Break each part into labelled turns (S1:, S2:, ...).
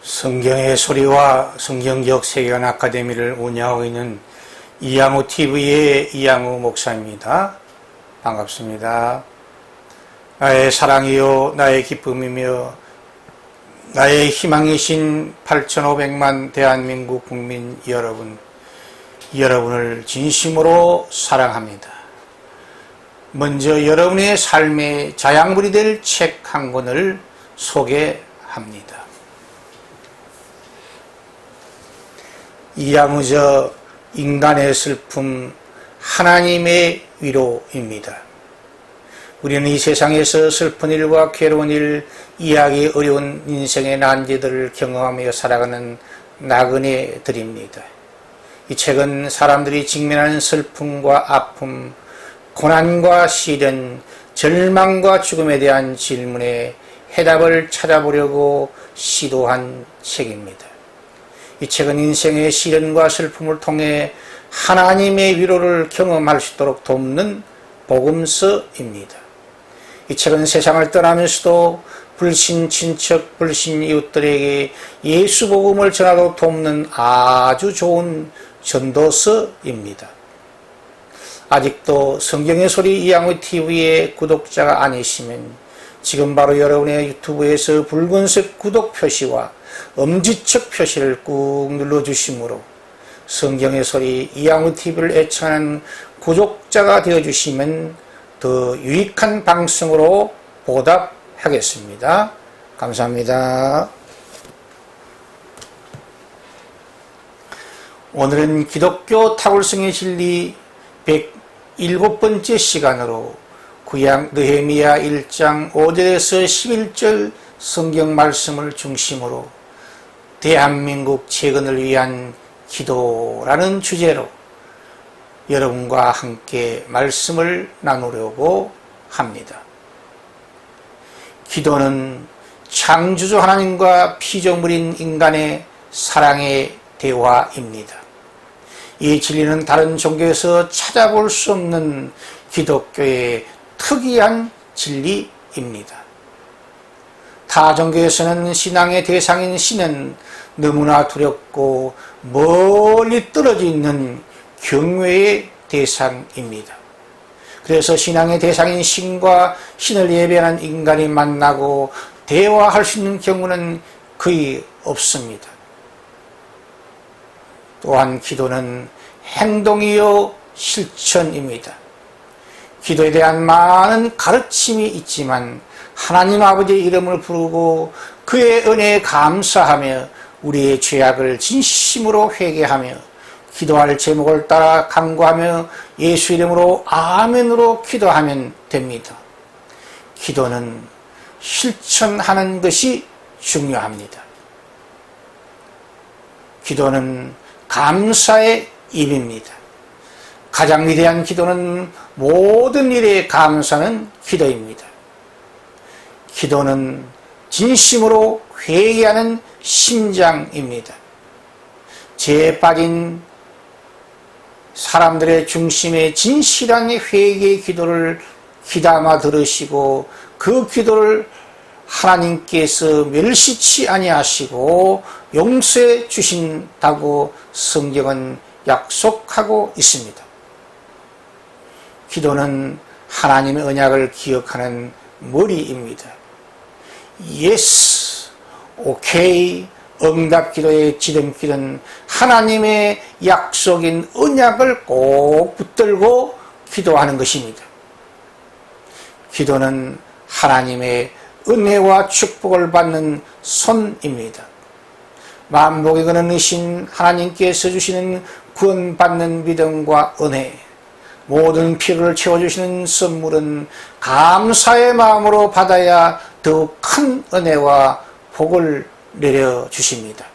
S1: 성경의 소리와 성경적 세계관 아카데미를 운영하고 있는 이양우 TV의 이양우 목사입니다. 반갑습니다. 나의 사랑이요 나의 기쁨이며 나의 희망이신 8,500만 대한민국 국민 여러분을 진심으로 사랑합니다. 먼저 여러분의 삶의 자양분이 될 책 한 권을 소개합니다. 이양우저 인간의 슬픔 하나님의 위로입니다. 우리는 이 세상에서 슬픈 일과 괴로운 일, 이해하기 어려운 인생의 난제들을 경험하며 살아가는 나그네들입니다. 이 책은 사람들이 직면하는 슬픔과 아픔, 고난과 시련, 절망과 죽음에 대한 질문에 해답을 찾아보려고 시도한 책입니다. 이 책은 인생의 시련과 슬픔을 통해 하나님의 위로를 경험할 수 있도록 돕는 복음서입니다. 이 책은 세상을 떠나면서도 불신 친척, 불신 이웃들에게 예수 복음을 전하도록 돕는 아주 좋은 전도서입니다. 아직도 성경의 소리 이양우 TV의 구독자가 아니시면 지금 바로 여러분의 유튜브에서 붉은색 구독 표시와 엄지척 표시를 꾹 눌러주심으로 성경의 소리 이양우 TV를 애청하는 구독자가 되어주시면 더 유익한 방송으로 보답하겠습니다. 감사합니다. 오늘은 기독교 탁월성의 진리 107번째 시간으로 구약 느헤미야 1장 5절에서 11절 성경 말씀을 중심으로 대한민국 재건을 위한 기도라는 주제로 여러분과 함께 말씀을 나누려고 합니다. 기도는 창조주 하나님과 피조물인 인간의 사랑의 대화입니다. 이 진리는 다른 종교에서 찾아볼 수 없는 기독교의 특이한 진리입니다. 타 종교에서는 신앙의 대상인 신은 너무나 두렵고 멀리 떨어져 있는 경외의 대상입니다. 그래서 신앙의 대상인 신과 신을 예배하는 인간이 만나고 대화할 수 있는 경우는 거의 없습니다. 또한 기도는 행동이요 실천입니다. 기도에 대한 많은 가르침이 있지만 하나님 아버지의 이름을 부르고 그의 은혜에 감사하며 우리의 죄악을 진심으로 회개하며 기도할 제목을 따라 간구하며 예수 이름으로 아멘으로 기도하면 됩니다. 기도는 실천하는 것이 중요합니다. 기도는 감사의 입입니다. 가장 위대한 기도는 모든 일에 감사하는 기도입니다. 기도는 진심으로 회개하는 심장입니다. 죄에 빠진 사람들의 중심에 진실한 회개의 기도를 귀담아 들으시고 그 기도를 하나님께서 멸시치 아니하시고 용서해 주신다고 성경은 약속하고 있습니다. 기도는 하나님의 언약을 기억하는 머리입니다. Yes, OK, 응답 기도의 지름길은 하나님의 약속인 언약을 꼭 붙들고 기도하는 것입니다. 기도는 하나님의 은혜와 축복을 받는 손입니다. 만복의 근원이신 하나님께서 주시는 구원받는 믿음과 은혜, 모든 필요를 채워주시는 선물은 감사의 마음으로 받아야 더욱 큰 은혜와 복을 내려주십니다.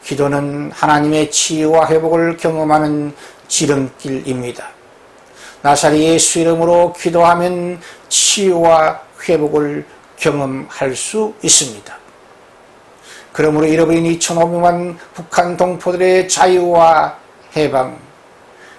S1: 기도는 하나님의 치유와 회복을 경험하는 지름길입니다. 나사렛 예수 이름으로 기도하면 치유와 회복을 경험할 수 있습니다. 그러므로 잃어버린 2,500만 북한 동포들의 자유와 해방,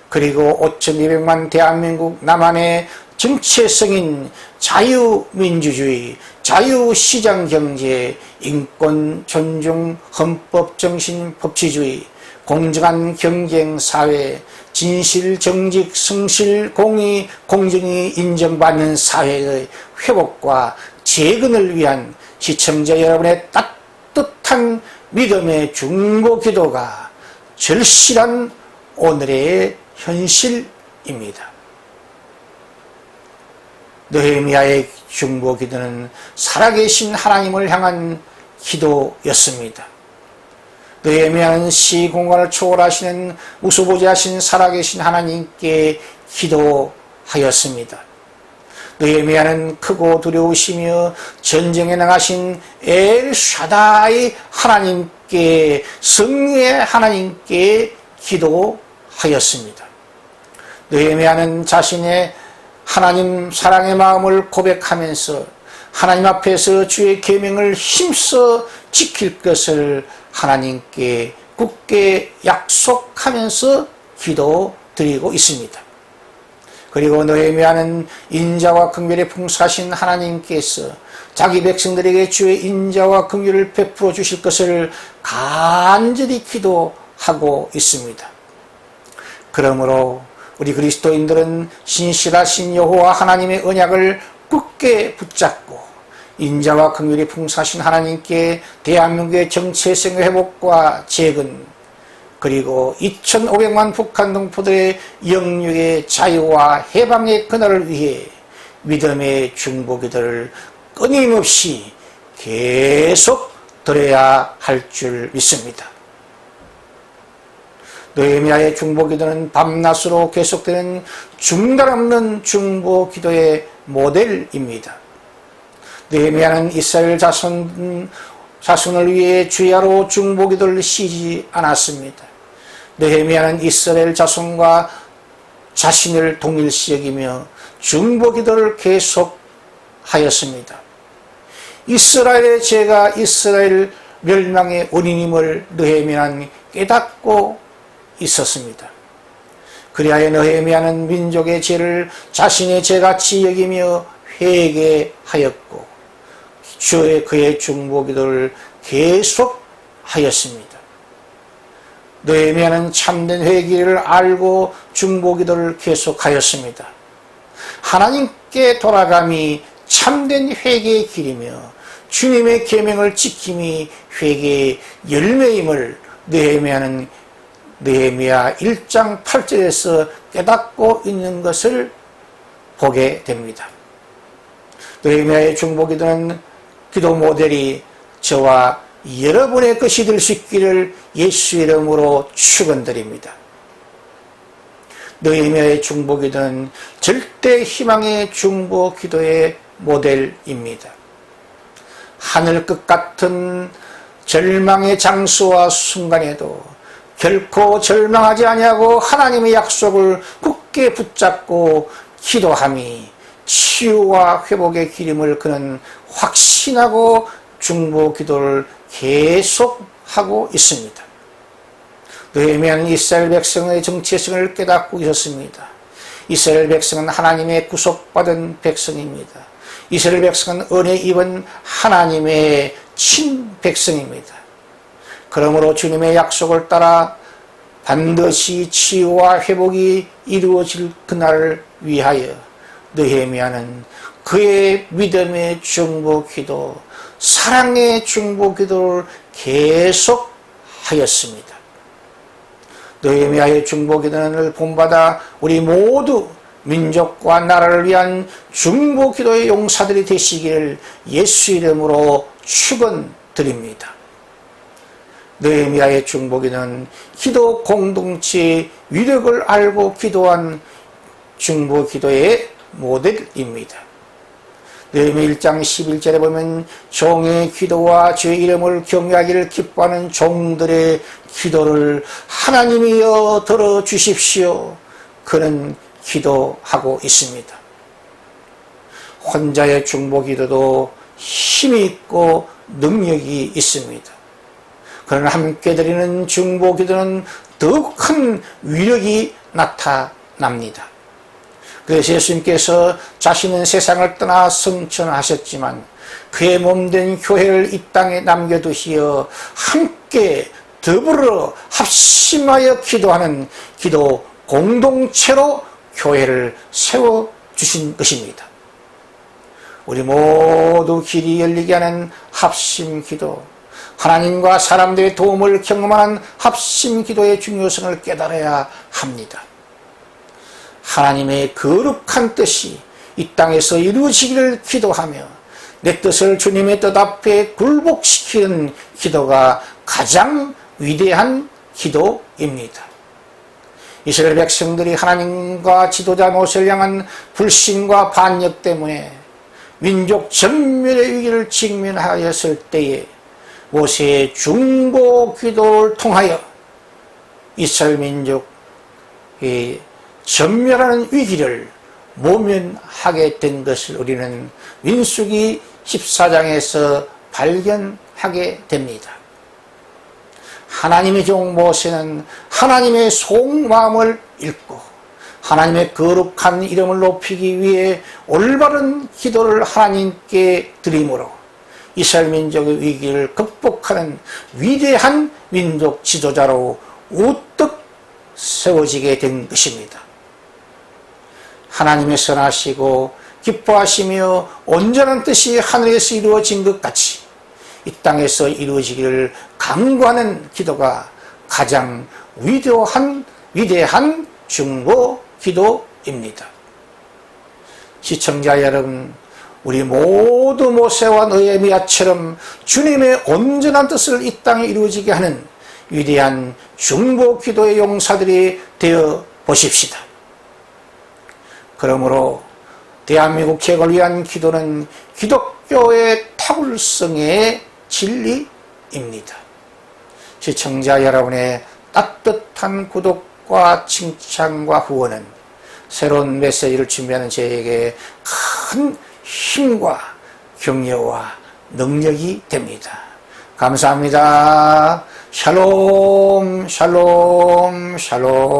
S1: 그리고 5,200만 대한민국 남한의 정체성인 자유민주주의, 자유시장경제, 인권 존중, 헌법정신, 법치주의, 공정한 경쟁사회, 진실, 정직, 성실, 공의, 공정이 인정받는 사회의 회복과 재건을 위한 시청자 여러분의 따뜻한 믿음의 중보기도가 절실한 오늘의 현실입니다. 느헤미야의 중보기도는 살아계신 하나님을 향한 기도였습니다. 느헤미야는 시공간을 초월하시는 무소부지하신 살아계신 하나님께 기도하였습니다. 느헤미야는 크고 두려우시며 전쟁에 나가신 엘샤다이 하나님께, 성령의 하나님께 기도하였습니다. 느헤미야는 자신의 하나님 사랑의 마음을 고백하면서 하나님 앞에서 주의 계명을 힘써 지킬 것을 하나님께 굳게 약속하면서 기도드리고 있습니다. 그리고 느헤미야는 인자와 긍휼에 풍성하신 하나님께서 자기 백성들에게 주의 인자와 긍휼을 베풀어 주실 것을 간절히 기도하고 있습니다. 그러므로 우리 그리스도인들은 신실하신 여호와 하나님의 언약을 굳게 붙잡고 인자와 긍휼이 풍성하신 하나님께 대한민국의 정체성의 회복과 재건, 그리고 2,500만 북한 동포들의 영육의 자유와 해방의 그날을 위해 믿음의 중보기도를 끊임없이 계속 드려야 할 줄 믿습니다. 느헤미야의 중보기도는 밤낮으로 계속되는 중단 없는 중보기도의 모델입니다. 느헤미야는 이스라엘 자손을 위해 주야로 중보기도를 쉬지 않았습니다. 느헤미야는 이스라엘 자손과 자신을 동일시 여기며 중보기도를 계속하였습니다. 이스라엘의 죄가 이스라엘 멸망의 원인임을 느헤미야는 깨닫고 있었습니다. 그리하여 느헤미야는 민족의 죄를 자신의 죄같이 여기며 회개하였고 그의 중보기도를 계속하였습니다. 느헤미야는 참된 회개를 알고 중보기도를 계속하였습니다. 하나님께 돌아감이 참된 회개의 길이며 주님의 계명을 지킴이 회개의 열매임을 느헤미야 1장 8절에서 깨닫고 있는 것을 보게 됩니다. 느헤미야의 중보기도는 기도 모델이 저와 여러분의 것이 될 수 있기를 예수 이름으로 축원드립니다. 느헤미야의 중보기도는 절대 희망의 중보기도의 모델입니다. 하늘 끝 같은 절망의 장소와 순간에도 결코 절망하지 아니하고 하나님의 약속을 굳게 붙잡고 기도함이 치유와 회복의 기름을 그는 확신하고 중보기도를 계속하고 있습니다. 느헤미야는 이스라엘 백성의 정체성을 깨닫고 있었습니다. 이스라엘 백성은 하나님의 구속받은 백성입니다. 이스라엘 백성은 은혜 입은 하나님의 친백성입니다. 그러므로 주님의 약속을 따라 반드시 치유와 회복이 이루어질 그날을 위하여 느헤미야는 그의 믿음의 중보기도, 사랑의 중보기도를 계속하였습니다. 느헤미야의 중보기도를 본받아 우리 모두 민족과 나라를 위한 중보기도의 용사들이 되시기를 예수 이름으로 축원드립니다. 느헤미야의 중보기도는 기도 공동체의 위력을 알고 기도한 중보기도의 모델입니다. 느헤미야 1장 11절에 보면 종의 기도와 주의 이름을 경외하기를 기뻐하는 종들의 기도를 하나님이여 들어주십시오. 그는 기도하고 있습니다. 혼자의 중보기도도 힘이 있고 능력이 있습니다. 그러나 함께 드리는 중보기도는 더욱 큰 위력이 나타납니다. 그래서 예수님께서 자신은 세상을 떠나 승천하셨지만 그의 몸된 교회를 이 땅에 남겨두시어 함께 더불어 합심하여 기도하는 기도 공동체로 교회를 세워주신 것입니다. 우리 모두 길이 열리게 하는 합심 기도, 하나님과 사람들의 도움을 경험하는 합심 기도의 중요성을 깨달아야 합니다. 하나님의 거룩한 뜻이 이 땅에서 이루어지기를 기도하며 내 뜻을 주님의 뜻 앞에 굴복시키는 기도가 가장 위대한 기도입니다. 이스라엘 백성들이 하나님과 지도자 모세를 향한 불신과 반역 때문에 민족 전멸의 위기를 직면하였을 때에 모세의 중보 기도를 통하여 이스라엘 민족의 전멸하는 위기를 모면하게 된 것을 우리는 민수기 14장에서 발견하게 됩니다. 하나님의 종 모세는 하나님의 속마음을 읽고 하나님의 거룩한 이름을 높이기 위해 올바른 기도를 하나님께 드림으로 이스라엘 민족의 위기를 극복하는 위대한 민족 지도자로 우뚝 세워지게 된 것입니다. 하나님의 선하시고 기뻐하시며 온전한 뜻이 하늘에서 이루어진 것 같이 이 땅에서 이루어지기를 간구하는 기도가 가장 위대한 중보 기도입니다. 시청자 여러분, 우리 모두 모세와 느헤미야처럼 주님의 온전한 뜻을 이 땅에 이루어지게 하는 위대한 중보 기도의 용사들이 되어 보십시다. 그러므로 대한민국 개혁을 위한 기도는 기독교의 탁월성의 진리입니다. 시청자 여러분의 따뜻한 구독과 칭찬과 후원은 새로운 메시지를 준비하는 저에게 큰 힘과 격려와 능력이 됩니다. 감사합니다. 샬롬 샬롬 샬롬.